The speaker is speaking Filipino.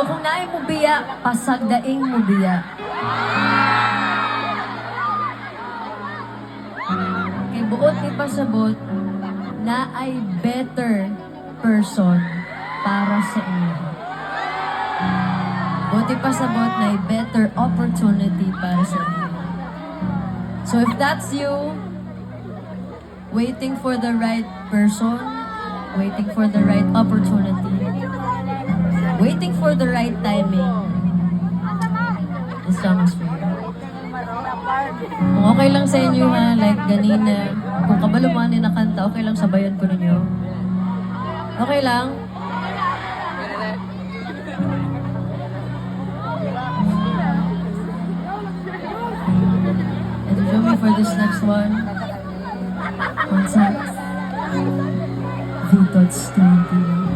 Kung naay mo biya, pasagdaing mo biya. Kay buot ni pasabot na ay better person para sa inyo. Buot ni pasabot na ay better opportunity para sa inyo. So if that's you, waiting for the right person, waiting for the right opportunity, waiting for the right timing, this song is for you. Kung okay lang sa inyo ha, like ganina, kung kabalo mga ninakanta, okay lang sabayan ko ninyo. Okay lang? And join me for this next one. What's up? Vintage 20.